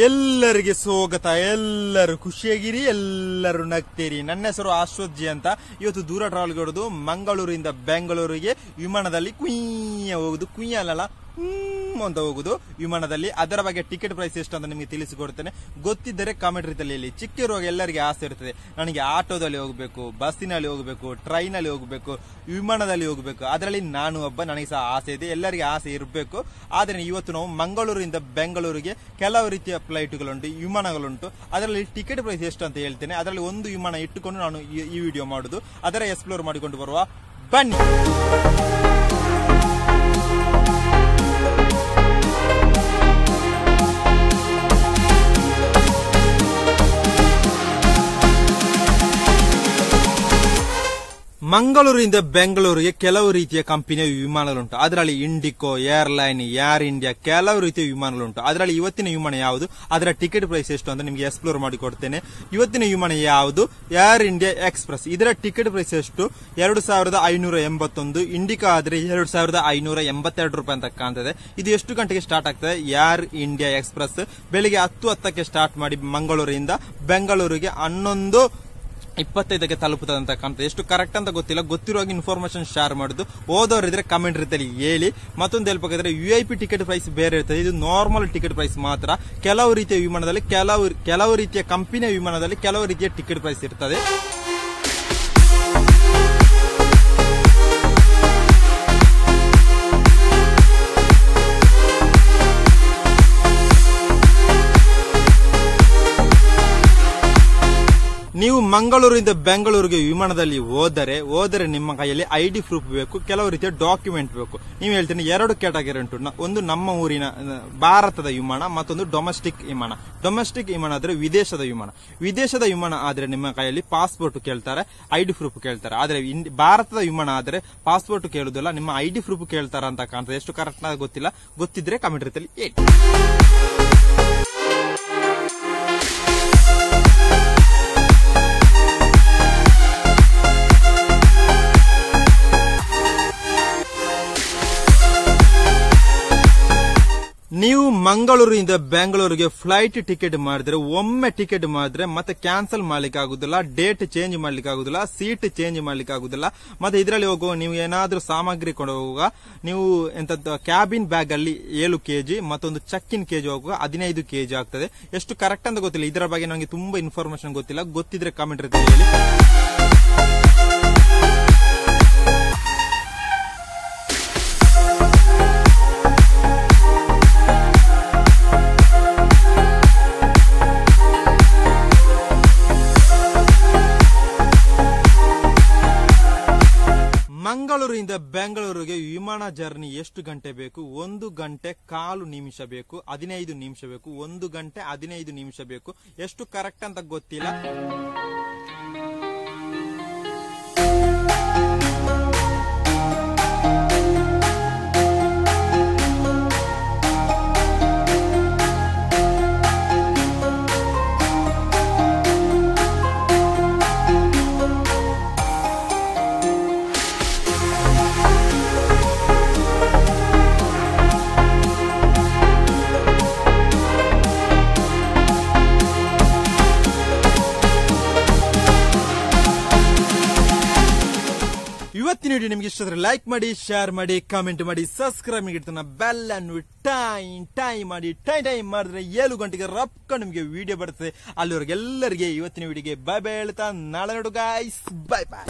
ಎಲ್ಲರಿಗೆ ಸ್ವಾಗತ. ಎಲ್ಲರೂ ಖುಷಿಯಾಗಿರಿ, ಎಲ್ಲರೂ ನಗ್ತೀರಿ. ನನ್ನ ಹೆಸರು ಅಶ್ವಥ್ ಅಂತ. ಇವತ್ತು ದೂರ ಟ್ರಾವೆಲ್ ಮಾಡೋದು ಮಂಗಳೂರಿಂದ ಬೆಂಗಳೂರಿಗೆ ವಿಮಾನದಲ್ಲಿ ಕುಯ್ಯ ಹೋಗುದು. ಕುಯ್ಯ ಅಲ್ಲ ಅಂತ ಹೋಗುದು ವಿಮಾನದಲ್ಲಿ. ಅದರ ಬಗ್ಗೆ ಟಿಕೆಟ್ ಪ್ರೈಸ್ ಎಷ್ಟು ಅಂತ ನಿಮಗೆ ತಿಳಿಸಿಕೊಡ್ತೇನೆ. ಗೊತ್ತಿದ್ದರೆ ಕಾಮೆಂಟ್ ರೀತಿಯಲ್ಲಿ ಹೇಳಿ. ಚಿಕ್ಕಿರುವಾಗ ಎಲ್ಲರಿಗೆ ಆಸೆ ಇರ್ತದೆ, ನನಗೆ ಆಟೋದಲ್ಲಿ ಹೋಗಬೇಕು, ಬಸ್ಸಿನಲ್ಲಿ ಹೋಗಬೇಕು, ಟ್ರೈನಲ್ಲಿ ಹೋಗಬೇಕು, ವಿಮಾನದಲ್ಲಿ ಹೋಗಬೇಕು. ಅದರಲ್ಲಿ ನಾನು ಒಬ್ಬ, ನನಗೆ ಸಹ ಆಸೆ ಇದೆ, ಎಲ್ಲರಿಗೆ ಆಸೆ ಇರಬೇಕು. ಆದರೆ ಇವತ್ತು ನಾವು ಮಂಗಳೂರಿಂದ ಬೆಂಗಳೂರಿಗೆ ಕೆಲವು ರೀತಿಯ ಫ್ಲೈಟ್ಗಳುಂಟು, ವಿಮಾನಗಳುಂಟು. ಅದರಲ್ಲಿ ಟಿಕೆಟ್ ಪ್ರೈಸ್ ಎಷ್ಟು ಅಂತ ಹೇಳ್ತೇನೆ. ಅದರಲ್ಲಿ ಒಂದು ವಿಮಾನ ಇಟ್ಟುಕೊಂಡು ನಾನು ಈ ವಿಡಿಯೋ ಮಾಡುದು. ಅದರ ಎಕ್ಸ್ಪ್ಲೋರ್ ಮಾಡಿಕೊಂಡು ಬರುವ, ಬನ್ನಿ. ಮಂಗಳೂರಿಂದ ಬೆಂಗಳೂರಿಗೆ ಕೆಲವು ರೀತಿಯ ಕಂಪನಿಯ ವಿಮಾನಗಳುಂಟು. ಅದರಲ್ಲಿ ಇಂಡಿಕೋ, ಏರ್ಲೈನ್, ಏರ್ ಇಂಡಿಯಾ, ಕೆಲವು ರೀತಿಯ ವಿಮಾನಗಳುಂಟು. ಅದರಲ್ಲಿ ಇವತ್ತಿನ ವಿಮಾನ ಯಾವುದು, ಅದರ ಟಿಕೆಟ್ ಪ್ರೈಸ್ ಎಷ್ಟು ಅಂತ ನಿಮಗೆ ಎಕ್ಸ್ಪ್ಲೋರ್ ಮಾಡಿ ಕೊಡ್ತೇನೆ. ಇವತ್ತಿನ ವಿಮಾನ ಯಾವುದು, ಏರ್ ಇಂಡಿಯಾ ಎಕ್ಸ್ಪ್ರೆಸ್. ಇದರ ಟಿಕೆಟ್ ಪ್ರೈಸ್ ಎಷ್ಟು, 2581. ಇಂಡಿಕಾ ಆದ್ರೆ 2582 ರೂಪಾಯಿ ಅಂತ ಕಾಣ್ತದೆ. ಇದು ಎಷ್ಟು ಗಂಟೆಗೆ ಸ್ಟಾರ್ಟ್ ಆಗ್ತದೆ, ಏರ್ ಇಂಡಿಯಾ ಎಕ್ಸ್ಪ್ರೆಸ್ ಬೆಳಿಗ್ಗೆ 10:10ಕ್ಕೆ ಸ್ಟಾರ್ಟ್ ಮಾಡಿ ಮಂಗಳೂರಿಂದ ಬೆಂಗಳೂರಿಗೆ 11:25ಕ್ಕೆ ತಲುಪುತ್ತದೆ ಅಂತ ಕಾಣ್ತದೆ. ಎಷ್ಟು ಕರೆಕ್ಟ್ ಅಂತ ಗೊತ್ತಿಲ್ಲ, ಗೊತ್ತಿರುವಾಗ ಇನ್ಫಾರ್ಮೇಶನ್ ಶೇರ್ ಮಾಡುದು. ಓದೋರಿದ್ರೆ ಕಮೆಂಟ್ ರೀತಿಯಲ್ಲಿ ಹೇಳಿ. ಮತ್ತೊಂದು ಹೇಳ್ಬೇಕಾದ್ರೆ VIP ಟಿಕೆಟ್ ಪ್ರೈಸ್ ಬೇರೆ ಇರ್ತದೆ, ಇದು ನಾರ್ಮಲ್ ಟಿಕೆಟ್ ಪ್ರೈಸ್ ಮಾತ್ರ. ಕೆಲವು ರೀತಿಯ ವಿಮಾನದಲ್ಲಿ ಕೆಲವು ರೀತಿಯ ಕಂಪನಿಯ ವಿಮಾನದಲ್ಲಿ ಕೆಲವು ರೀತಿಯ ಟಿಕೆಟ್ ಪ್ರೈಸ್ ಇರ್ತದೆ. ನೀವು ಮಂಗಳೂರಿಂದ ಬೆಂಗಳೂರಿಗೆ ವಿಮಾನದಲ್ಲಿ ಹೋದರೆ ನಿಮ್ಮ ಕೈಯಲ್ಲಿ ID ಪ್ರೂಫ್ ಬೇಕು, ಕೆಲವು ರೀತಿಯ ಡಾಕ್ಯುಮೆಂಟ್ ಬೇಕು. ನೀವು ಹೇಳ್ತೀನಿ, 2 ಕ್ಯಾಟಗರಿ ಉಂಟು. ಒಂದು ನಮ್ಮ ಊರಿನ ಭಾರತದ ವಿಮಾನ, ಮತ್ತೊಂದು ಡೊಮೆಸ್ಟಿಕ್ ವಿಮಾನ. ಡೊಮೆಸ್ಟಿಕ್ ವಿಮಾನ ಆದ್ರೆ ವಿದೇಶದ ವಿಮಾನ. ವಿದೇಶದ ವಿಮಾನ ಆದ್ರೆ ನಿಮ್ಮ ಕೈಯಲ್ಲಿ ಪಾಸ್ಪೋರ್ಟ್ ಕೇಳ್ತಾರೆ, ID ಪ್ರೂಫ್ ಕೇಳ್ತಾರೆ. ಆದ್ರೆ ಭಾರತದ ವಿಮಾನ ಆದ್ರೆ ಪಾಸ್ಪೋರ್ಟ್ ಕೇಳುದಿಲ್ಲ, ನಿಮ್ಮ ID ಪ್ರೂಫ್ ಕೇಳ್ತಾರ ಅಂತ ಕಾಣ್ತದೆ. ಎಷ್ಟು ಕರೆಕ್ಟ್ ಆಗಿ ಗೊತ್ತಿಲ್ಲ, ಗೊತ್ತಿದ್ರೆ ಕಮೆಂಟ್ ರೀತಿಯಲ್ಲಿ ಹೇಳಿ. ನೀವು ಮಂಗಳೂರಿಂದ ಬೆಂಗಳೂರಿಗೆ ಫ್ಲೈಟ್ ಟಿಕೆಟ್ ಮಾಡಿದ್ರೆ, ಒಮ್ಮೆ ಟಿಕೆಟ್ ಮಾಡಿದ್ರೆ ಮತ್ತೆ ಕ್ಯಾನ್ಸಲ್ ಮಾಡ್ಲಿಕ್ಕೆ ಆಗುದಿಲ್ಲ, ಡೇಟ್ ಚೇಂಜ್ ಮಾಡ್ಲಿಕ್ಕೆ ಆಗುದಿಲ್ಲ, ಸೀಟ್ ಚೇಂಜ್ ಮಾಡ್ಲಿಕ್ಕೆ ಆಗುದಿಲ್ಲ. ಮತ್ತೆ ಇದರಲ್ಲಿ ಹೋಗುವ ನೀವು ಏನಾದ್ರೂ ಸಾಮಗ್ರಿ ಕೊಂಡು ಹೋಗುವಾಗ ನೀವು ಎಂತದ್ದು ಕ್ಯಾಬಿನ್ ಬ್ಯಾಗ್ ಅಲ್ಲಿ 7 kg, ಮತ್ತೊಂದು ಚೆಕ್ ಇನ್ ಕೆಜಿ ಹೋಗುವ 15 kg ಆಗ್ತದೆ. ಎಷ್ಟು ಕರೆಕ್ಟ್ ಅಂತ ಗೊತ್ತಿಲ್ಲ, ಇದರ ಬಗ್ಗೆ ನನಗೆ ತುಂಬಾ ಇನ್ಫಾರ್ಮೇಶನ್ ಗೊತ್ತಿಲ್ಲ. ಗೊತ್ತಿದ್ರೆ ಕಾಮೆಂಟ್ ರೀತಿಯಲ್ಲಿ ಹೇಳಿ. ಮಂಗಳೂರಿಂದ ಬೆಂಗಳೂರಿಗೆ ವಿಮಾನ ಜರ್ನಿ ಎಷ್ಟು ಗಂಟೆ ಬೇಕು, 1 ಗಂಟೆ 15 ನಿಮಿಷ ಬೇಕು, 15 ನಿಮಿಷ ಬೇಕು, 1 ಗಂಟೆ 15 ನಿಮಿಷ ಬೇಕು. ಎಷ್ಟು ಕರೆಕ್ಟ್ ಅಂತ ಗೊತ್ತಿಲ್ಲ. ಇವತ್ತಿನ ವಿಡಿಯೋ ನಿಮ್ಗೆ ಇಷ್ಟ ಆದ್ರೆ ಲೈಕ್ ಮಾಡಿ, ಶೇರ್ ಮಾಡಿ, ಕಾಮೆಂಟ್ ಮಾಡಿ, ಸಬ್ಸ್ಕ್ರೈಬ್ ಮಾಡಿ, ಬೆಲ್ ಅನ್ನು ಟೈಮ್ ಮಾಡಿ. ಟೈಮ್ ಮಾಡಿದ್ರೆ 7 ಗಂಟೆಗೆ ರಪ್ಕ ನಿಮ್ಗೆ ವಿಡಿಯೋ ಬರ್ತದೆ. ಅಲ್ಲಿವರೆಗೆ ಎಲ್ಲರಿಗೆ ಇವತ್ತಿನ ವಿಡಿಯೋಗೆ ಬೈ ಬೈ ಹೇಳ್ತಾ ನಾಳೆ ನೋಡು ಗೈಸ್, ಬೈ ಬೈ.